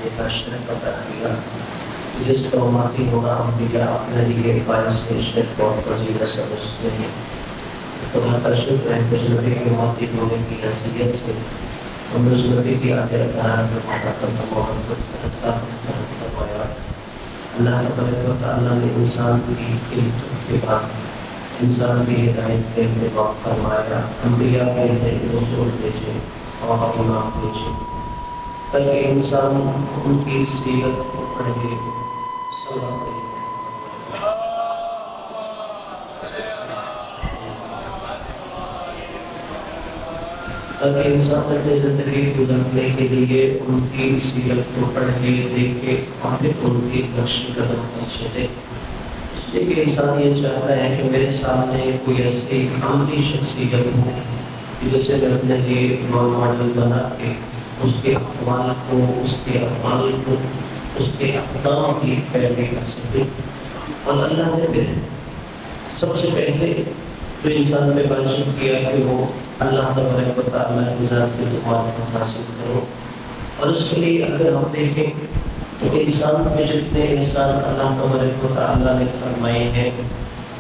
آنے کا شرف عطا کیا، جس کو امتی ہونا انبیاء اپنے لیے باعث شرف اور فضیلت سمجھتے ہیں۔ خدا کا شکر ہے کہ نبی کے امتی ہونے کی حیثیت سے ہم اس نبی کی آخرکار میں محبت محبت فرمایا۔ اللہ تبارک و تعالیٰ نے انسان کی اتباع، انسان کی ہدایت کے اتباع فرمایا، انبیاء کے لیے رسول بھیجے اور امام بھیجے تاکہ انسان ان کی سیرت کو پڑھے، سلام کرے، تاکہ انسان اپنی زندگی گزارنے کے لیے ان کی سیرت کو پڑھے، دیکھے اور ان کی نقش قدم پر چلے۔ اس لیے کہ انسان یہ چاہتا ہے کہ میرے سامنے کوئی ایسی عملی شخصیت ہو جسے میں اپنے لیے رول ماڈل بنا کے اس کے اقوال کو، اس کے افعال کو، اس کے اقدام کی پیروی کر سکے۔ اور اللہ نے پھر سب سے پہلے جو انسان پہ واجب کیا کہ وہ اللہ تبارک و تعالیٰ کی ذات کی معرفت حاصل کرو، اور اس کے لیے اگر ہم دیکھیں تو انسان میں جتنے احسان اللہ تبارک و تعالیٰ نے فرمائے ہیں،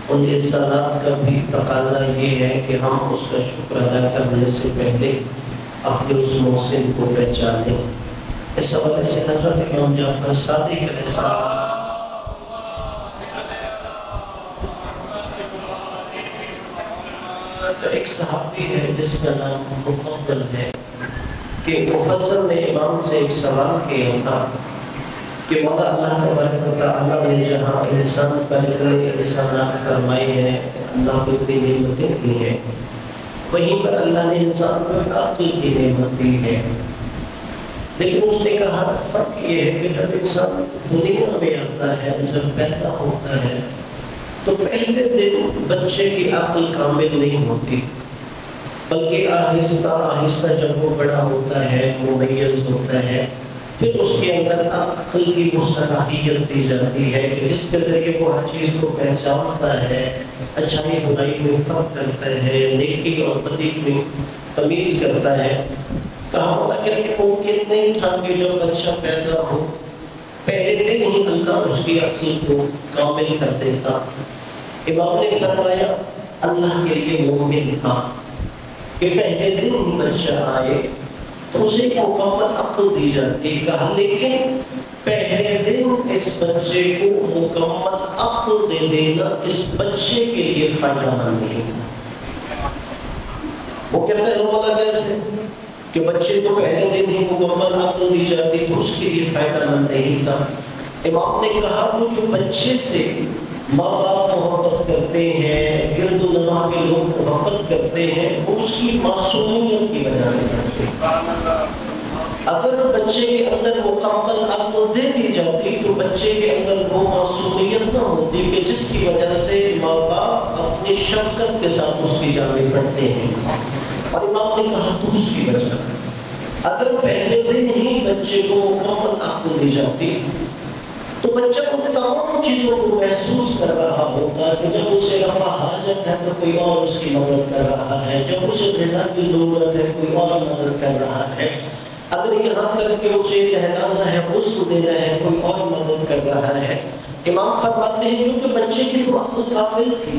ان احسانات کا بھی تقاضا یہ ہے کہ ہم اس کا شکر ادا کرنے سے پہلے اپنے اس محسن کو پہچانیں۔ اس حوالے سے حضرت امام جعفر صادق علیہ السلام تو ایک صحابی ہے جس کا نام مفضل ہے، کہ مفضل نے امام سے ایک سوال کیا تھا کہ مولا اللہ تبارک و تعالیٰ نے جہاں انسان پر اتنے احسانات فرمائے ہیں، اللہ کو اتنی نعمتیں دی ہیں، وہیں پر اللہ نے انسان پر عقل کی نعمت دی ہے، لیکن اس نے کہا فرق یہ ہے کہ جب انسان دنیا میں آتا ہے، جب پیدا ہوتا ہے تو پہلے دن بچے کی عقل کامل نہیں ہوتی، بلکہ آہستہ آہستہ جب وہ بڑا ہوتا ہے، ممیز ہوتا ہے، پھر اس کے اندر عقل کی صلاحیت دی جاتی ہے کہ جس کے ذریعے وہ ہر چیز کو پہچانتا ہے، اچھائی برائی میں فرق کرتا ہے، نیکی اور بدی میں تمیز کرتا ہے۔ کہا ہوگا کہ ممکن نہیں تھا کہ جب بچہ پیدا ہو پہلے دن ہی اللہ اس کی عقل کو کامل کر دیتا۔ امام نے فرمایا اللہ کے لیے ممکن تھا کہ پہلے دن ہی بچہ آئے تو اسے مکمل عقل دی جاتی، کہا لیکن پہلے دن اس بچے کو مکمل عقل دے دینا اس بچے کے لیے فائدہ مند نہیں تھا۔ وہ کہتا ہے مولا کیسے کہ بچے کو پہلے دن ہی مکمل عقل دی جاتی تو اس کے لیے فائدہ مند نہیں تھا۔ امام نے کہا وہ جو بچے سے ماں باپ محبت کرتے ہیں، گرد و نواح کے لوگ محبت کرتے ہیں، وہ اس کی معصومیت کی وجہ سے کرتے ہیں۔ اگر بچے کے اندر مکمل عقل دے دی جاتی تو بچے کے اندر وہ معصومیت نہ ہوتی کہ جس کی وجہ سے ماں باپ اپنی شفقت کے ساتھ اس کی جانب پڑھتے ہیں۔ اور امام نے کہا تو اس کی وجہ اگر پہلے دن ہی بچے کو مکمل عقل دی جاتی تو بچہ ان تمام چیزوں کو محسوس کر رہا ہوتا کہ جب اسے رفع حاجت ہے تو کوئی اور اس کی مدد کر رہا ہے، جب اسے غذا کی ضرورت ہے کوئی اور مدد کر رہا ہے، اگر یہاں تک کہ اسے نہلانا ہے، غسل دینا ہے، کوئی اور مدد کر رہا ہے۔ امام فرماتے ہیں جو کہ بچے کی تو عقل کامل تھی،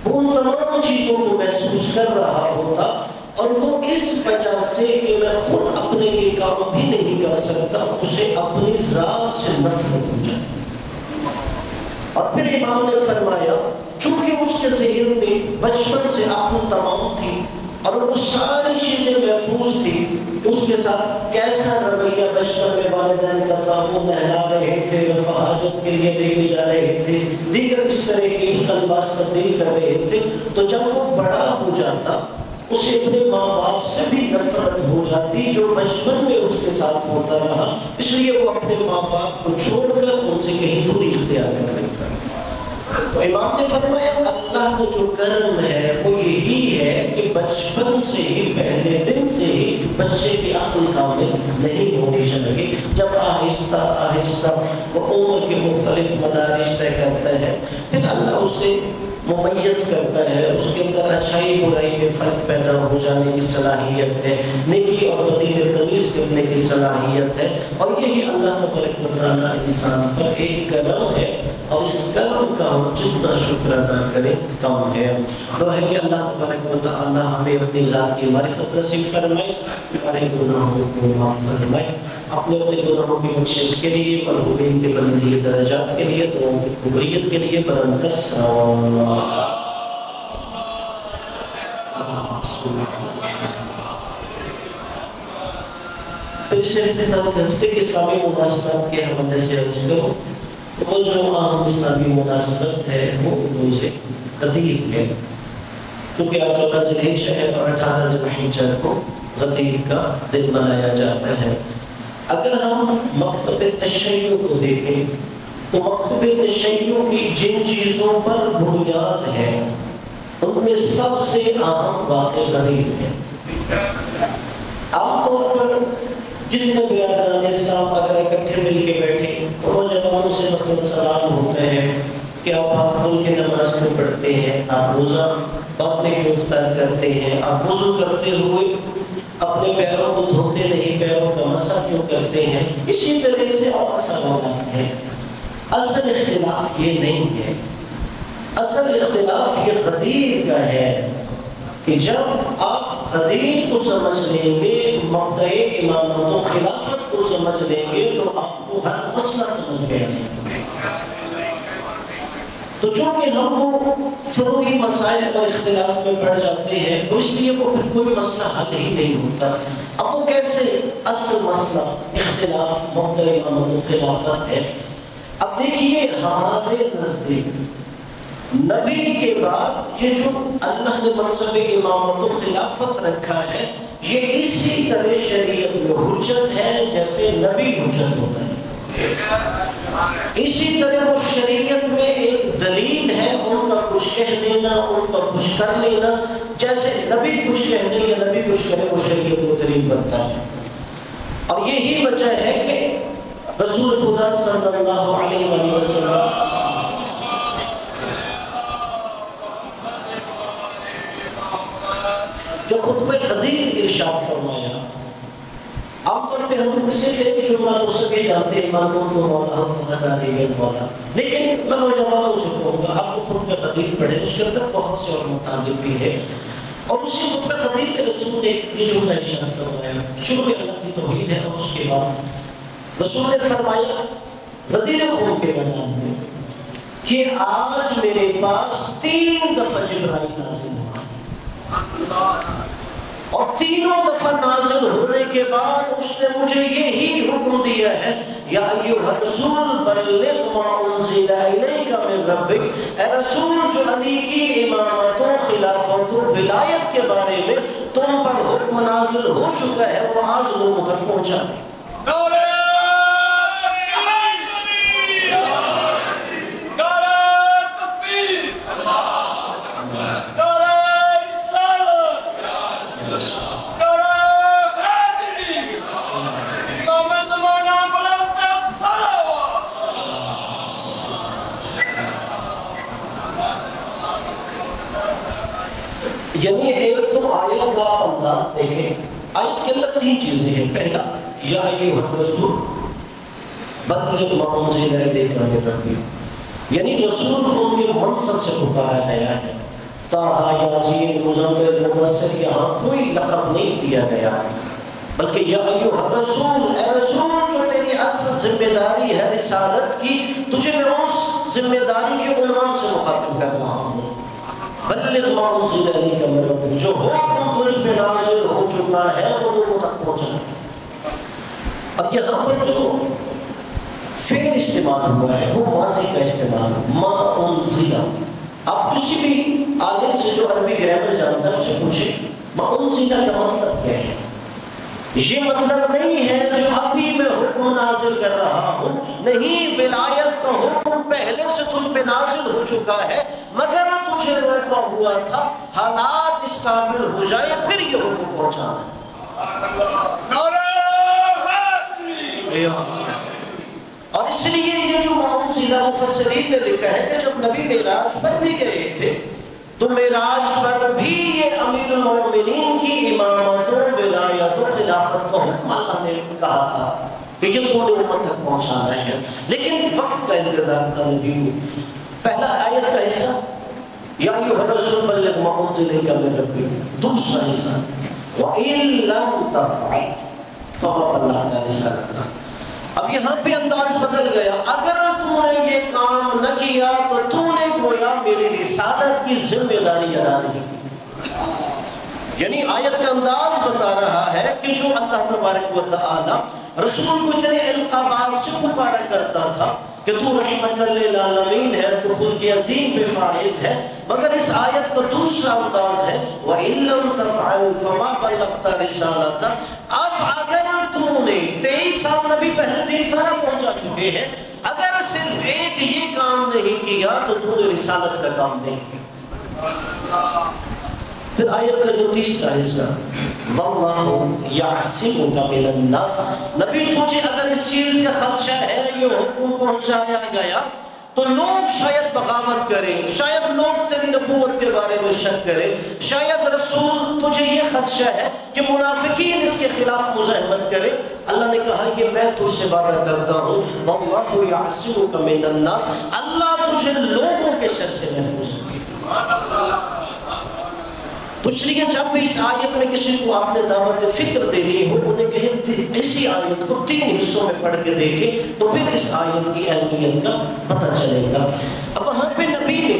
وہ ان تمام چیزوں کو محسوس کر رہا ہوتا، اور وہ اس وجہ سے کہ میں خود اپنے لیے کام بھی نہیں کر سکتا، اسے اپنی ذات سے نفرت ہو جاتی۔ اور پھر امام نے فرمایا چونکہ اس کے ذہن میں بچپن سے عقل تمام تھی اور وہ ساری چیزیں محفوظ تھی، اس کے ساتھ کیسا رویہ بچپن میں والدین کا تھا، وہ نہلا رہے تھے، رفع حاجت کے لیے لے کے جا رہے تھے، دیگر اس طرح کی اس کا لباس تبدیل کر رہے تھے، تو جب وہ بڑا ہو جاتا اسے اپنے ماں باپ سے بھی نفرت ہو جاتی جو بچپن میں اس کے ساتھ ہوتا رہا، اس لیے وہ اپنے ماں باپ کو چھوڑ کر ان سے کہیں دوری اختیار کر لیتا۔ تو امام نے فرمایا اللہ کا جو کرم ہے وہ یہی ہے کہ بچپن سے ہی، پہلے دن سے ہی بچے کی عقل کامل نہیں ہونی چاہیے۔ جب آہستہ آہستہ وہ عمر کے مختلف مدارج طے کرتا ہے، پھر اللہ اسے ممیز کرتا ہے، اس کے اندر اچھائی برائی میں فرق پیدا ہو جانے کی صلاحیت ہے، نیکی اور بدی میں تمیز کرنے کی صلاحیت ہے، اور یہی اللہ تبارک و تعالیٰ انسان پر ایک کرم ہے، اور اس کرم کا ہم جتنا شکر ادا کریں کم ہے۔ دعا ہے کہ اللہ تبارک و تعالیٰ ہمیں اپنی ذات کی معرفت نصیب فرمائے، ہمارے گناہوں کو معاف فرمائے، اپنے گناہوں کی بخشش کے لیے، مرحومین کے بلندی درجات کے لیے، دعاؤں کی قبولیت کے لیے بلند پھر سے ہفتے کی اسلامی مناسبات کے حوالے سے عرض کروں تو وہ جو عام اسلامی مناسبت ہے وہ روزے غدیر ہے، کیونکہ آج 14 ذی الحجہ ہے اور 18 ذی الحجہ کو غدیر کا دن منایا جاتا ہے۔ اگر ہم مکتب تشیع کو دیکھیں تو مکتب تشیع کی جن چیزوں پر بنیاد ہے ان میں سب سے اہم واقع غدیر ہے۔ عام طور پر جتنے بیادران اسلام اگر اکٹھے مل کے بیٹھے تو نوجوانوں سے مثلا سوال ہوتے ہیں کہ آپ ہاتھ کھول کے نماز کیوں پڑھتے ہیں، آپ روزہ بعد میں کیوں افطار کرتے ہیں، آپ وضو کرتے ہوئے اپنے پیروں کو دھوتے نہیں، پیروں کا مسح کیوں کرتے ہیں، اسی طرح سے اور سوالات ہیں۔ اصل اختلاف یہ نہیں ہے، اصل اختلاف یہ غدیر کا ہے کہ جب آپ غدیر کو سمجھ لیں گے، مبدأ امامت و خلافت کو سمجھ لیں گے تو آپ کو ہر مسئلہ سمجھ گیا جائے۔ تو چونکہ ہم وہ فروعی مسائل اور اختلاف میں پڑ جاتے ہیں تو اس لیے وہ پھر کوئی مسئلہ حل ہی نہیں ہوتا۔ اب وہ کیسے اصل مسئلہ اختلاف مبدأ امامت و خلافت ہے؟ اب دیکھیے ہمارے نزدیک نبی کے بعد یہ جو اللہ نے منصب امامت و خلافت رکھا ہے یہ اسی طرح شریعت میں حجت ہے جیسے نبی حجت ہوتا ہے، اسی طرح وہ شریعت میں ایک دلیل ہے، ان کا کچھ کہہ دینا، ان کا کچھ کر لینا، جیسے نبی کچھ کہہ دے یا نبی کچھ کرے وہ شریعت میں دلیل بنتا ہے۔ اور یہی وجہ ہے کہ رسول خدا صلی اللہ علیہ وآلہ وسلم جو خطبہ غدیر ارشاد فرمایا، عام طور پہ ہم صرف ایک جملہ تو سبھی جانتے ہیں، مانون تو مولا فضاری میں مولا، لیکن میں نوجوانوں سے کہوں گا آپ کو خطبہ غدیر پڑھیں، اس کے اندر بہت سے اور مطالب بھی ہے، اور اسی خطبہ غدیر کے رسول نے یہ جملہ ارشاد فرمایا، شروع میں اللہ کی توحید ہے، اور اس کے بعد رسول نے فرمایا غدیر خون کے میدان میں کہ آج میرے پاس 3 دفعہ جبرائیل نازل ہوا، اور تینوں دفعہ نازل ہونے کے بعد اس نے مجھے یہی حکم دیا ہے، یا ایھا الرسول بلغ ما انزل الیک من ربک، اے رسول جو علی کی امامت و خلافت و ولایت کے بارے میں تم پر حکم نازل ہو چکا ہے وہ آج لوگوں تک پہنچا۔ یعنی ایک تو آیت کا انداز دیکھیں، آیت کے اندر 3 چیزیں ہیں۔ پہلا یا ایھا الرسول بلغ ما انزل الیک من ربک، یعنی رسول کو ان کے منصب سے پکارا گیا ہے۔ طٰہٰ، یاسین، مزمل، مدثر، یہاں کوئی لقب نہیں دیا گیا، بلکہ یا ایھا الرسول، اے رسول جو تیری اصل ذمہ داری ہے رسالت کی، تجھے میں اس ذمہ داری کے عنوان سے مخاطب کر رہا ہوں۔ بلغ ما انزل الیک من ربک، جو حکم تجھ پہ نازل ہو چکا ہے وہ لوگوں تک پہنچا۔ اب یہاں پر جو فعل استعمال ہوا ہے وہ ماضی کا استعمال، ما انزل۔ آپ کسی بھی عالم سے جو عربی گرامر جانتا ہے اس سے پوچھیں ما انزل کا مطلب کیا ہے۔ یہ مطلب نہیں ہے جو ابھی میں حکم نازل کر رہا ہوں، نہیں، ولایت کا حکم پہلے سے تجھ پہ نازل ہو چکا ہے، مگر تجھے روکا ہوا تھا، حالات اس قابل ہو جائے پھر یہ حکم پہنچانا ہے۔ اور اس اس لیے یہ جو معزلہ مفسرین نے لکھا ہے کہ جب نبی معراج پر بھی گئے تھے تو معراج پر بھی یہ امیر المومنین کی امامت و ولایت و خلافت کا حکم اللہ نے کہا تھا کہ یہ تو امت تک پہنچانا ہے، لیکن وقت کا انتظار تھا نبی کو۔ پہلا آیت کا حصہ یا ایھا الرسول بلغ ما انزل الیک من ربک، دوسرا حصہ وَإِن لَمْ تَفْعَلْ فَمَا بَلَّغْتَ رِسَالَتَهُ۔ اب یہاں پہ انداز بدل گیا، اگر تو نے یہ کام نہ کیا تو تو نے گویا میری رسالت کی ذمہ داری ادا نہیں کی۔ یعنی آیت کا انداز بتا رہا ہے کہ جو اللہ تبارک و تعالی رسول کو اتنے القابات سے پکارا کرتا تھا کہ تو رحمت للعالمین ہے، تو خود کی عظیم بے فائز ہے، مگر اس آیت کا دوسرا انداز ہے وَإِن لَمْ تَفْعَلْ فَمَا بَلَّغْتَ رِسَالَتَهُ۔ اب اگر تو نے 23 سال نبی پہلے 3 سال پہنچا چکے ہیں، اگر صرف ایک یہ کام نہیں کیا تو تو نے رسالت کا کام نہیں کیا۔ پھر آیت کا جو تیسرا حصہ وَاللَّهُ يَعْصِمُكَ مِنَ النَّاسِ، نبی تجھے اگر اس چیز کا خدشہ ہے، یہ حکم پہنچایا گیا تو لوگ شاید بغاوت کریں، شاید لوگ تیری نبوت کے بارے میں شک کریں، شاید رسول تجھے یہ خدشہ ہے کہ منافقین اس کے خلاف مزاحمت کریں۔ اللہ نے کہا کہ میں تجھ سے وعدہ کرتا ہوں وَاللَّهُ يَعْصِمُكَ مِنَ النَّاسِ، اللہ تجھے لوگوں کے شر سے محفوظ رکھے۔ تو اس لیے جب بھی اس آیت میں کسی کو آپ نے دعوت فکر دینی ہو، انہیں کہیں اسی آیت کو 3 حصوں میں پڑھ کے دیکھیں تو پھر اس آیت کی اہمیت کا پتہ چلے گا۔ اب وہاں پہ نبی نے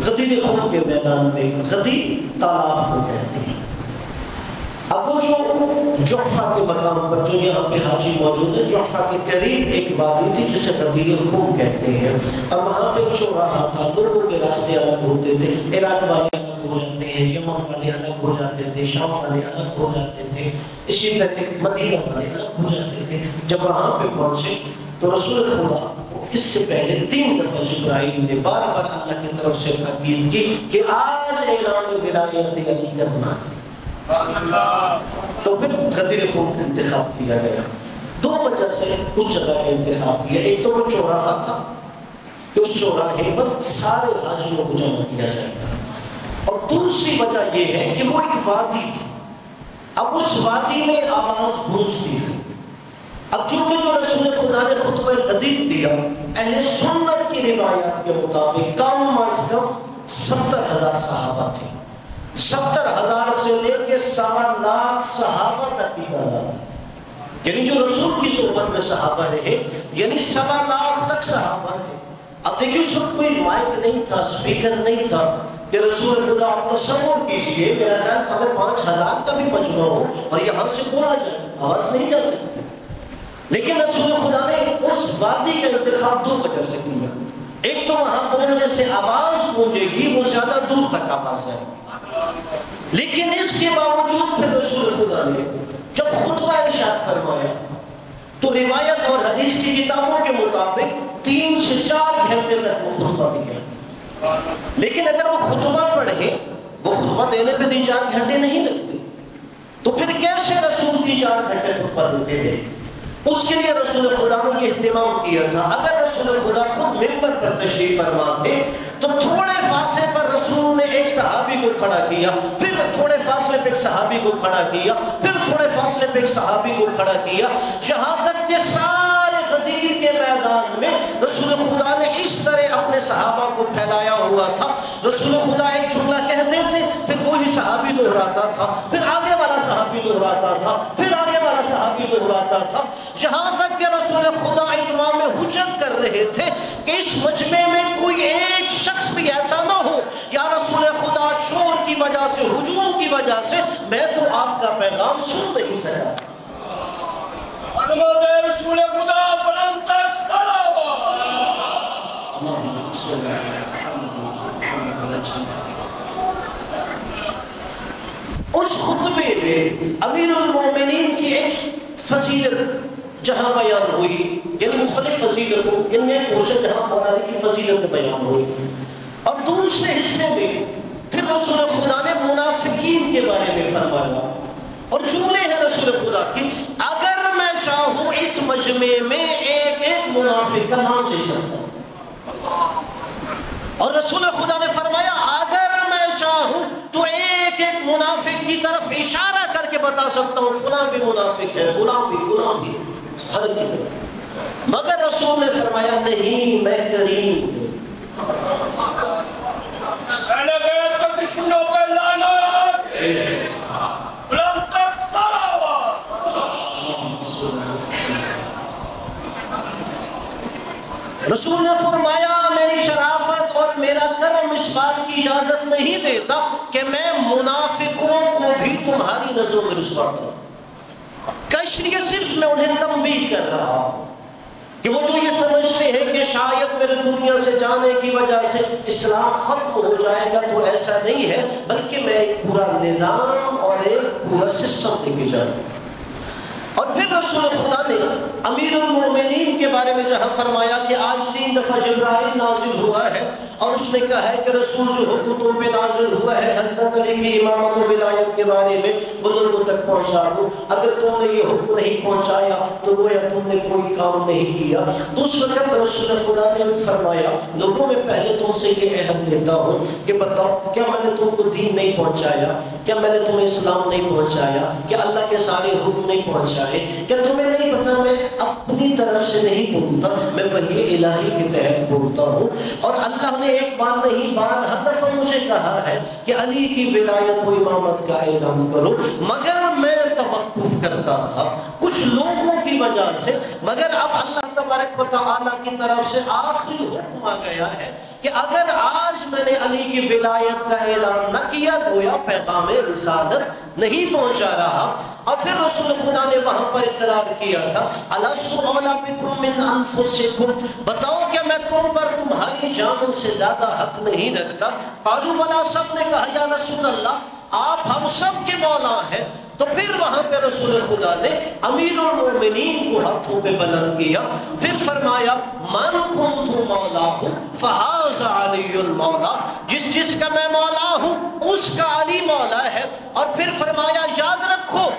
غدیر خم کے میدان میں، غدیر تالاب کو کہتے ہیں، اب وہ جو جحفہ کے مقام پر جو یہاں پہ حاجی موجود ہے، جحفہ کے قریب ایک وادی تھی جسے غدیر خم کہتے ہیں، اب وہاں پہ ایک چوراہا تھا، لوگوں کے راستے الگ ہوتے تھے، عراق والے ہو جاتے ہیں، یمن والے الگ ہو جاتے تھے، شام والے الگ ہو جاتے تھے، اسی طرح مدینہ والے الگ ہو جاتے تھے۔ جب وہاں پہ پہنچے تو رسول خدا اس سے پہلے 3 دفعہ جبرائیل نے بار بار اللہ کی طرف سے تاکید کی کہ آج اعلان ولایت علی کرنا۔ تو پھر غدیر خم کا انتخاب کیا گیا، 2 وجہ سے اس جگہ کا انتخاب کیا۔ ایک تو وہ چوراہا تھا کہ اس چوراہے پر سارے حاجیوں کو جمع کیا جائے گا، اور دوسری وجہ یہ ہے کہ وہ ایک وادی تھی، اب اس وادی میں آواز گونجتی تھی۔ اب چونکہ جو رسول خدا نے خطبہ غدیر دیا، اہل سنت کی روایات کے مطابق کم از کم 70,000 صحابہ تھے، 70,000 سے لے کے 1.25 لاکھ صحابہ تک کی تعداد، یعنی جو رسول کی صحبت میں صحابہ رہے، یعنی 1.25 لاکھ تک صحابہ تھے۔ اب دیکھیں اس وقت کوئی مائک نہیں تھا، سپیکر نہیں تھا کہ رسول خدا آپ تصور کیجئے، میرا خیال اگر 5,000 کا بھی مجمع ہو اور یہاں سے بولا جائے آواز نہیں جا سکتی، لیکن رسول خدا نے اس وادی کا انتخاب 2 وجہ سے کیا۔ ایک تو وہاں بولنے سے آواز گونجے گی، وہ زیادہ دور تک آواز ہے، لیکن اس کے باوجود پھر رسول خدا نے جب خطبہ ارشاد فرمایا تو روایت اور حدیث کی کتابوں کے مطابق 3 سے 4 گھنٹے تک وہ خطبہ دیا، لیکن اگر وہ خطبہ پڑھے، وہ خطبہ دینے پہ 3-4 گھنٹے نہیں لگتے، تو پھر کیسے رسول 3-4 گھنٹے خطبہ دیتے ہیں؟ اس کے لیے رسول خدا نے یہ اہتمام کیا تھا، اگر رسول خدا خود منبر پر تشریف فرما تھے تو تھوڑے فاصلے پر رسول نے ایک صحابی کو کھڑا کیا، پھر تھوڑے فاصلے پہ ایک صحابی کو کھڑا کیا، پھر تھوڑے فاصلے پہ ایک صحابی کو کھڑا کیا، یہاں تک کہ سارے غدیر کے میدان میں رسول خدا نے اس طرح اپنے صحابہ کو پھیلایا ہوا تھا۔ رسول خدا ایک جملہ کہتے تھے، پھر وہی صحابی دہراتا تھا، پھر آگے والا صحابی دہراتا تھا، پھر آگے والا صحابی دہراتا تھا، یہاں تک کہ رسول خدا اتمام حجت کر رہے تھے کہ اس مجمع میں کوئی ایک شخص بھی ایسا نہ ہو یا رسول خدا شور کی وجہ سے، ہجوم کی وجہ سے میں تو آپ کا پیغام سن نہیں سکا۔ رسول خدا بلند تر صلوات۔ اس خطبے میں امیر المومنین کی ایک فضیلت جہاں بیان ہوئی، یعنی مختلف فضیلتوں، یعنی ایک پورشن جہاں مولانا کی فضیلت بیان ہوئی، اور دوسرے حصے میں پھر رسول خدا نے منافقین کے بارے میں فرمایا، اور جملے ہیں رسول خدا کی، اگر میں چاہوں اس مجمع میں ایک ایک منافق کا نام لے سکتا ہوں۔ اور رسول خدا نے فرمایا اگر میں چاہوں تو ایک ایک منافق کی طرف اشارہ کر کے بتا سکتا ہوں فلاں بھی منافق ہے، فلاں بھی ہر کی طرف، مگر رسول نے فرمایا نہیں، میں کریم ہوں۔ دشمنوں پہ لعنت، بلند صلوات۔ رسول نے فرمایا میری شرافت اور میرا کرم اس بات کی اجازت نہیں دیتا کہ میں منافقوں کو بھی تمہاری نظروں میں رسوا کروں، اس لیے صرف میں انہیں تنبیہ کر رہا ہوں کہ وہ جو یہ سمجھتے ہیں کہ شاید میرے دنیا سے جانے کی وجہ سے اسلام ختم ہو جائے گا، تو ایسا نہیں ہے، بلکہ میں ایک پورا نظام اور ایک پورا سسٹم لے کے جاؤں۔ اور پھر رسول خدا نے امیر المومنین کے بارے میں جہاں فرمایا کہ آج 3 دفعہ جبرائیل نازل ہوا ہے اور اس نے کہا ہے کہ رسول جو حکم تم پہ نازل ہوا ہے حضرت علی کی امامت و ولایت کے بارے میں وہ لوگوں تک پہنچا دو، اگر تم نے یہ حکم نہیں پہنچایا تو گویا تم نے کوئی کام نہیں کیا۔ تو اس وقت رسول خدا نے فرمایا لوگوں میں پہلے تم سے یہ عہد لیتا ہوں کہ بتاؤ کیا میں نے تم کو دین نہیں پہنچایا، کیا میں نے تمہیں اسلام نہیں پہنچایا، کیا اللہ کے سارے حکم نہیں پہنچائے، کیا تمہیں نہیں پتا میں اپنی طرف سے نہیں بولتا، میں وحی الہی کے تحت بولتا ہوں۔ اور اللہ نے ایک بار نہیں بارہا دفعہ مجھے کہا ہے کہ علی کی ولایت و امامت کا اعلان کرو، مگر میں توقف کرتا تھا کچھ لوگوں کی وجہ سے، مگر اب اللہ تبارک و تعالیٰ کی طرف سے آخری حکم آ گیا ہے کہ اگر آج میں نے علی کی ولایت کا اعلان نہ کیا گویا پیغام رسالت نہیں پہنچا رہا۔ اور پھر رسول خدا نے وہاں پر اقرار کیا تھا الست اولی بکم من انفسکم، بتاؤ کہ میں تم پر تمہاری جانوں سے زیادہ حق نہیں رکھتا؟ قالوا بلا، سب نے کہا یا رسول اللہ آپ ہم سب کے مولا ہیں۔ تو پھر وہاں پہ رسول خدا نے امیر المومنین کو ہاتھوں پہ بلند کیا، پھر فرمایا من کنت مولا فہذا علی المولا، جس کا میں مولا ہوں اس کا علی مولا ہے۔ اور پھر فرمایا یاد رکھو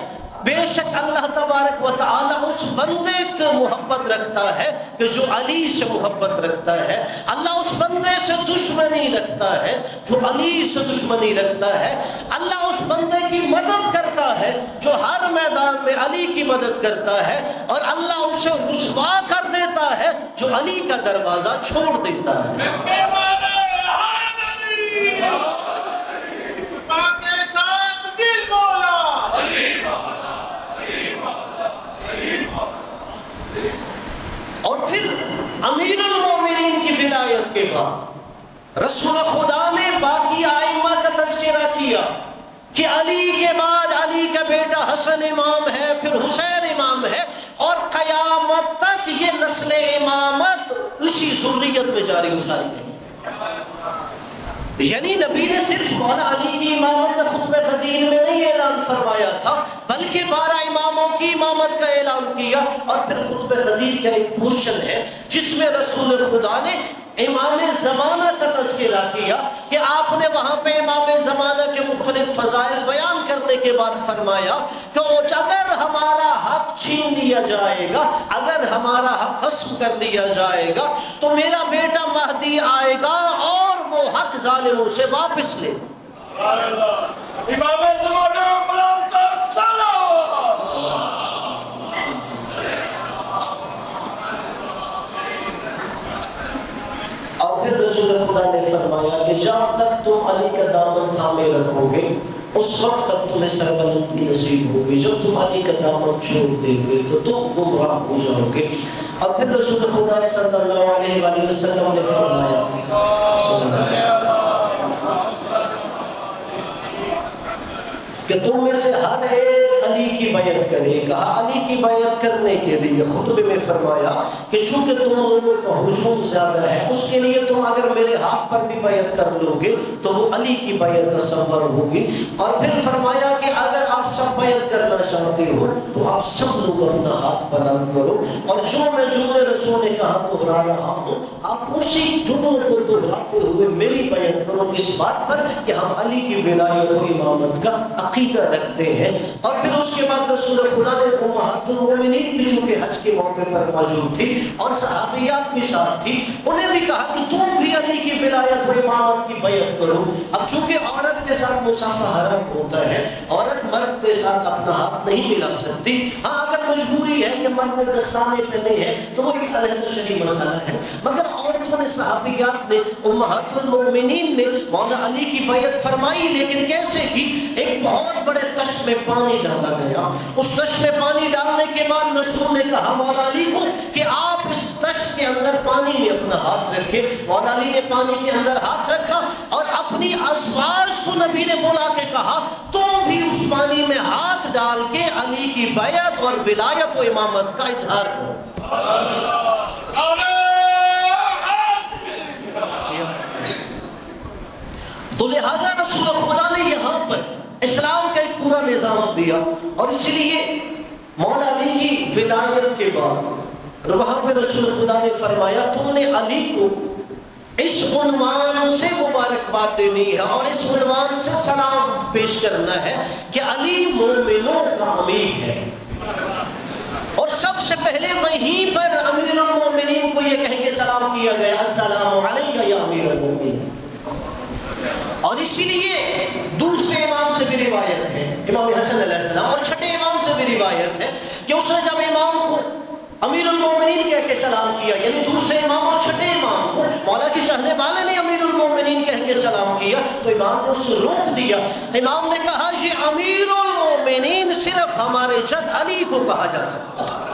بے شک اللہ تبارک و تعالی اس بندے کو محبت رکھتا ہے کہ جو علی سے محبت رکھتا ہے، اللہ اس بندے سے دشمنی رکھتا ہے جو علی سے دشمنی رکھتا ہے، اللہ اس بندے کی مدد کرتا ہے جو ہر میدان میں علی کی مدد کرتا ہے، اور اللہ اسے رسوا کر دیتا ہے جو علی کا دروازہ چھوڑ دیتا ہے۔ اور پھر امیر المومنین کی ولایت کے بعد رسول خدا نے باقی ائمہ کا تذکرہ کیا کہ علی کے بعد علی کا بیٹا حسن امام ہے، پھر حسین امام ہے، اور قیامت تک یہ نسل امامت اسی ذریت میں جاری و ساری ہے۔ یعنی نبی نے صرف مولا علی کی امامت میں خطبہ غدیر میں نہیں اعلان فرمایا تھا، بلکہ 12 اماموں کی امامت کا اعلان کیا۔ اور پھر خطبہ غدیر کا ایک پورشن ہے جس میں رسول خدا نے امام زمانہ کا تذکرہ کیا کہ آپ نے وہاں پہ امام زمانہ کے مختلف فضائل بیان کرنے کے بعد فرمایا کہ اگر ہمارا حق چھین لیا جائے گا، اگر ہمارا حق غصب کر لیا جائے گا تو میرا بیٹا مہدی آئے گا اور وہ حق ظالموں سے واپس لے گا۔ امام زمانہ بلند صلوات۔ اور پھر رسول خدا نے فرمایا کہ جب تک تم علی کا دامن تھامے رکھو گے اس وقت تک تمہیں سربلندی نصیب ہوگی، جب تم علی کا دامن چھوڑ دیں گے تو تم گمراہ ہو جاؤ گے۔ اور پھر رسول خدا صلی اللہ علیہ وآلہ وسلم نے فرمایا کہ تم میں سے ہر ایک علی کی بیعت کرے گا۔ علی کی بیعت کرنے کے لیے خطبے میں فرمایا کہ چونکہ تم لوگوں کا ہجوم زیادہ ہے اس کے لیے تم اگر میرے ہاتھ پر بھی بیعت کر لو گے تو وہ علی کی بیعت تصور ہوگی۔ اور پھر فرمایا کہ اگر آپ سب بیعت کرنا چاہتے ہو تو آپ سب لوگ اپنا ہاتھ بلند کرو۔ اور جو میں جملے رسول نے کہا دہرا رہا ہوں، آپ اسی جملوں کو دہراتے ہوئے میری بیان کرو اس بات پر کہ ہم علی کی ولایت و امامت کا عقیدہ رکھتے ہیں۔ اور پھر اس کے بعد رسول خدا نے امہات المومنین بھی چونکہ حج کے موقع پر موجود تھی اور صحابیات بھی ساتھ تھی، انہیں بھی کہا کہ تم بھی علی کی ولایت و امامت کی بیعت کرو۔ اب چونکہ عورت کے ساتھ مصافحہ حرام ہوتا ہے، عورت مرد کے ساتھ اپنا ہاتھ نہیں ملا سکتی، ہاں اگر مجبوری ہے کہ مرد میں دستانے پہنے ہیں تو وہ ایک علیحدہ شرعی مسئلہ ہے، مگر عورتوں نے صحابیات نے امہات المومنین نے مولا علی کی بیعت فرمائی، لیکن کیسے کی؟ ایک بہت بڑے تشت میں پانی ڈالا گیا، اس تشت میں پانی ڈالنے کے بعد رسول نے کہا مولا علی کو کہ آپ اس تشت کے اندر پانی میں اپنا ہاتھ رکھے۔ مولا علی نے پانی کے اندر ہاتھ رکھا اور اپنی ازواج کو نبی نے بلا کے کہا تم بھی اس پانی میں ہاتھ ڈال کے علی کی بیعت اور ولایت و امامت کا اظہار کرو۔ تو لہٰذا رسول خدا نے یہاں پر اسلام کا ایک پورا نظام دیا، اور اس لیے مولا علی کی ولایت کے بعد وہاں پہ رسول خدا نے فرمایا تم نے علی کو اس عنوان سے مبارکباد دینی ہے اور اس عنوان سے سلام پیش کرنا ہے کہ علی مومنوں کا امیر ہے۔ اور سب سے پہلے وہیں پر امیر المومنین کو یہ کہہ کے سلام کیا گیا السلام علیکہ یا امیر المومنین۔ اور اسی لیے دوسرے امام سے بھی روایت ہے، امام حسن علیہ السلام، اور چھٹے امام سے بھی روایت ہے کہ اس نے جب امام کو امیر المومنین کہہ کے سلام کیا، یعنی دوسرے امام اور چھٹے امام کو مولا کی چاہنے والے نے امیر المومنین کہہ کے سلام کیا، تو امام نے اسے روک دیا۔ امام ne کہا یہ امیر المومنین صرف ہمارے جد علی کو کہا جا سکتا ہے۔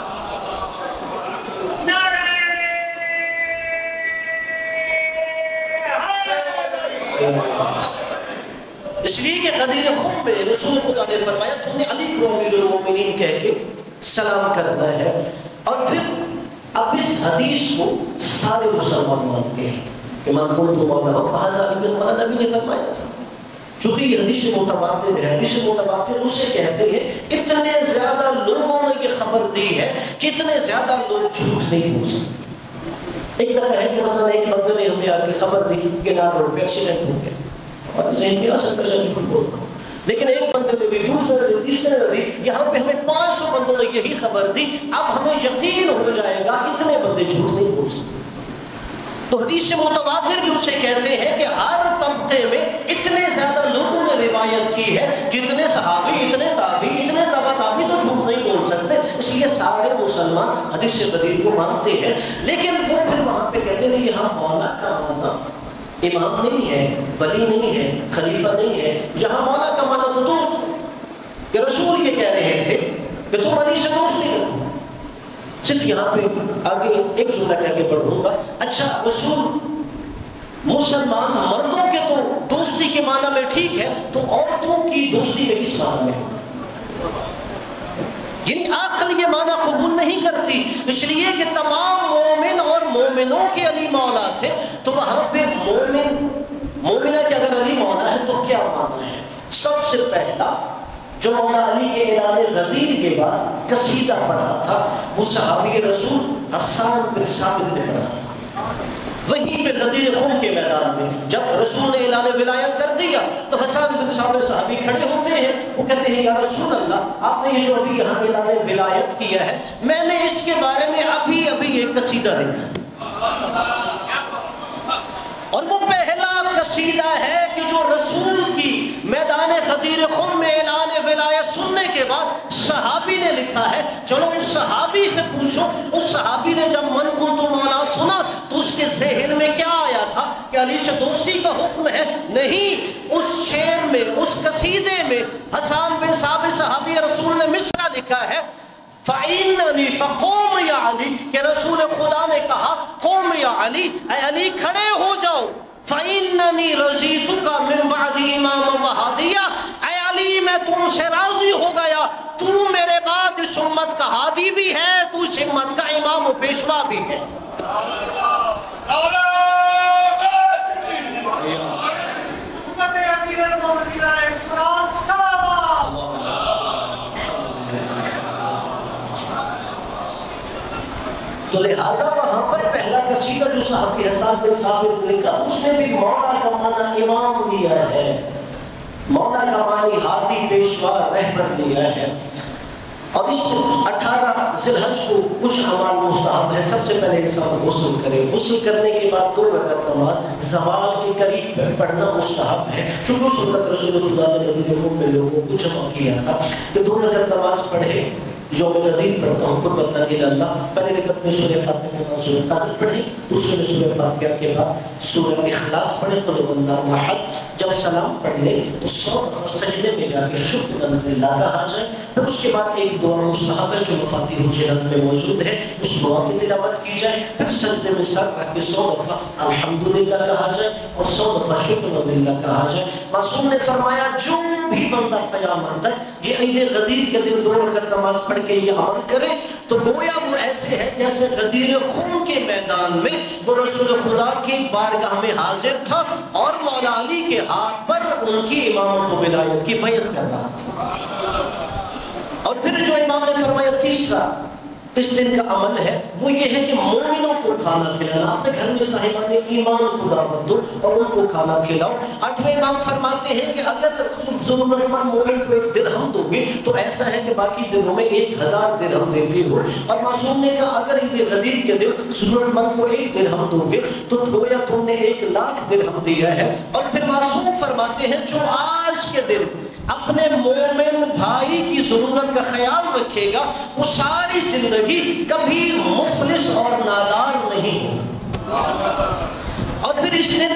اس لیے کہ غدیر خم میں رسول خدا نے فرمایا تم نے علی کو امیر المومنین کہہ کے سلام کرنا ہے۔ اور پھر اب اس حدیث کو سارے مسلمان مانتے ہیں کہ من قلت مولا فہذا علی بن مولا، نبی نے فرمایا تھا۔ چونکہ یہ حدیث متواتر ہے، حدیث متواتر اسے کہتے ہیں اتنے زیادہ لوگوں نے یہ خبر دی ہے کہ اتنے زیادہ لوگ جھوٹ نہیں بول سکتے۔ ایک دفعہ ہے کہ مثلا ایک بندے نے ہمیں آ کے خبر دی کہ نار روڈ پہ ایکسیڈنٹ ہو گیا، اور ذہن میں آ سکتا ہے جھوٹ بولتا ہوں، لیکن ایک بندے نے بھی، دوسرے نے بھی، تیسرے نے بھی، یہاں پہ ہمیں 500 بندوں نے یہی خبر دی، اب ہمیں یقین ہو جائے گا اتنے بندے جھوٹ نہیں بول سکتے۔ تو حدیث متواتر بھی اسے کہتے ہیں کہ ہر طبقے میں اتنے زیادہ لوگوں نے روایت کی ہے کہ اتنے صحابی، اتنے تابعی، اتنے تبع تابعی تو جھوٹ نہیں بول سکتے، اس لیے سارے مسلمان حدیث غدیر کو مانتے ہیں۔ لیکن وہ پھر وہاں پہ کہتے ہیں یہاں مولا کا مانا امام نہیں ہے، ولی نہیں ہے، خلیفہ نہیں ہے، جہاں مولا کا مانا تو دوست، کہ رسول یہ کہہ رہے تھے کہ تم علی سے دوستی رکھو۔ صرف یہاں پہ آگے ایک جملہ کہہ کے پڑھوں گا، اچھا رسول مسلمان مردوں کے تو دوستی کے معنی میں ٹھیک ہے، تو عورتوں کی دوستی میں کس معنی میں؟ یعنی عقل یہ معنی قبول نہیں کرتی، اس لیے کہ تمام مومن اور مومنوں کے علی مولا تھے، تو وہاں پہ مومنہ کے اگر علی مولا ہے تو کیا معنی ہے؟ سب سے پہلا جو مولا علی کے اعلان غدیر کے بعد قصیدہ پڑھا تھا وہ صحابی رسول حسان بن ثابت نے پڑھا تھا، وہیں پہ غدیر خم کے میدان میں جب رسول نے اعلان ولایت کر دیا تو حسان بن ثابت صحابی کھڑے ہوتے ہیں، وہ کہتے ہیں یا رسول اللہ آپ نے یہ جو ابھی یہاں اعلان ولایت کیا ہے میں نے اس کے بارے میں ابھی ایک قصیدہ لکھا، اور وہ پہلا قصیدہ ہے کہ جو رسول کی میدان غدیر خم میں اعلان ولایت سننے کے بعد صحابی نے لکھا ہے۔ چلو اس صحابی سے پوچھو، اس صحابی نے جب من کنت مولا سنا تو اس کے ذہن میں کیا آیا تھا کہ علی سے دوستی کا حکم ہے؟ نہیں، اس شعر میں، اس قصیدے میں حسان بن ثابت صحابی رسول نے مصرع لکھا ہے فَإِنَّنِي فَقُومْ یا علی، کہ رسول خدا نے کہا قوم یا علی، اے علی کھڑے ہو جاؤ، فَإِنَّنِي رَضِيتُكَ مِن بَعْدِ امام وَهَادِيًّا، اے علی میں تم سے راضی ہو گیا، تو میرے بعد اس امت کا ہادی بھی ہے، تو اس امت کا امام و پیشوا بھی ہے۔ تو لہٰذا وہاں پر پہلا قصیدہ جو صحابی حسان بن ثابت نے لکھا اس میں بھی مولا کا معنی امام لیا ہے، مولا کا معنی ہادی پیشوا رہبر لیا ہے۔ اور اس 18 ذی الحج کو کچھ اعمال مستحب ہے۔ سب سے پہلے انسان غسل کرے، غسل کرنے کے بعد 2 رکعت نماز زوال کے قریب پڑھنا مستحب ہے، چونکہ اس وقت رسول خدا نے غدیر خون میں لوگوں کو جمع کیا تھا کہ 2 رکعت نماز پڑھے جو میں غدیر پڑھتا ہوں قربت الی پہلے رکعت میں سورہ فاتحہ کے بعد سورہ قدر پڑھیں، دوسرے میں سورہ فاتحہ کے بعد سورہ اخلاص پڑھیں قل هو اللہ احد، جب سلام پڑھ لیں تو 100 دفعہ سجدے میں جا کے شکر للہ کہا جائے، پھر اس کے بعد ایک دعا مستحب ہے جو مفاتیح الجنان میں موجود ہے، اس دعا کی تلاوت کی جائے، پھر سجدے میں سر رکھ کے 100 دفعہ الحمدللہ کہا جائے اور 100 دفعہ شکر للہ کہا جائے۔ معصوم نے فرمایا جو بھی بندہ قیامت تک یہ عید غدیر کے دن 2 رکعت نماز پڑھ کے یہ عمل کرے تو گویا وہ ایسے ہے جیسے غدیر خون کے میدان میں وہ رسول خدا کی بارگاہ میں حاضر تھا اور مولا علی کے ہاتھ پر ان کی امامت و ولایت کی بیعت کر رہا تھا۔ اور پھر جو امام نے فرمایا تیسرا اس دن کا عمل ہے وہ یہ ہے کہ مومنوں کو کھانا کھلانا، اپنے گھر میں صاحبان ایمان کو دعوت دو اور ان کو کھانا کھلاؤ۔ 8ویں امام فرماتے ہیں کہ اگر ضرورت مند مومن کو 1 درہم دو گے تو ایسا ہے کہ باقی دنوں میں 1000 درہم دیتے ہو، اور معصوم نے کہا اگر عید غدیر کے دن ضرورت مند کو 1 درہم دو گے تو گویا تم نے 1 لاکھ درہم دیا ہے۔ اور پھر معصوم فرماتے ہیں جو آج کے دن اپنے مومن بھائی کی ضرورت کا خیال رکھے گا وہ ساری زندگی کبھی مفلس اور نادار نہیں ہوگا۔ اور پھر اس دن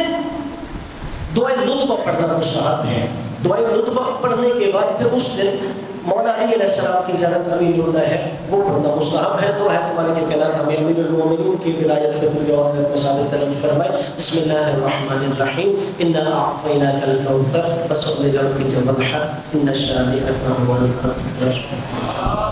دعائے نطبہ پڑھنا مستحب ہے۔ دعائے نطبہ پڑھنے کے بعد پھر اس دن مولا علی علیہ السلام کی زیارت امین ہوتا ہے وہ پڑھنا مستحب ہے۔ تو ہے مالک کائنات ہمیں امیر المومنین کی ولایت کے دنیا اور میں ثابت قدم فرمائے۔ بسم اللہ الرحمن الرحیم انا اعطیناک الکوثر فصل لربک وانحر ان شانئک هو الابتر۔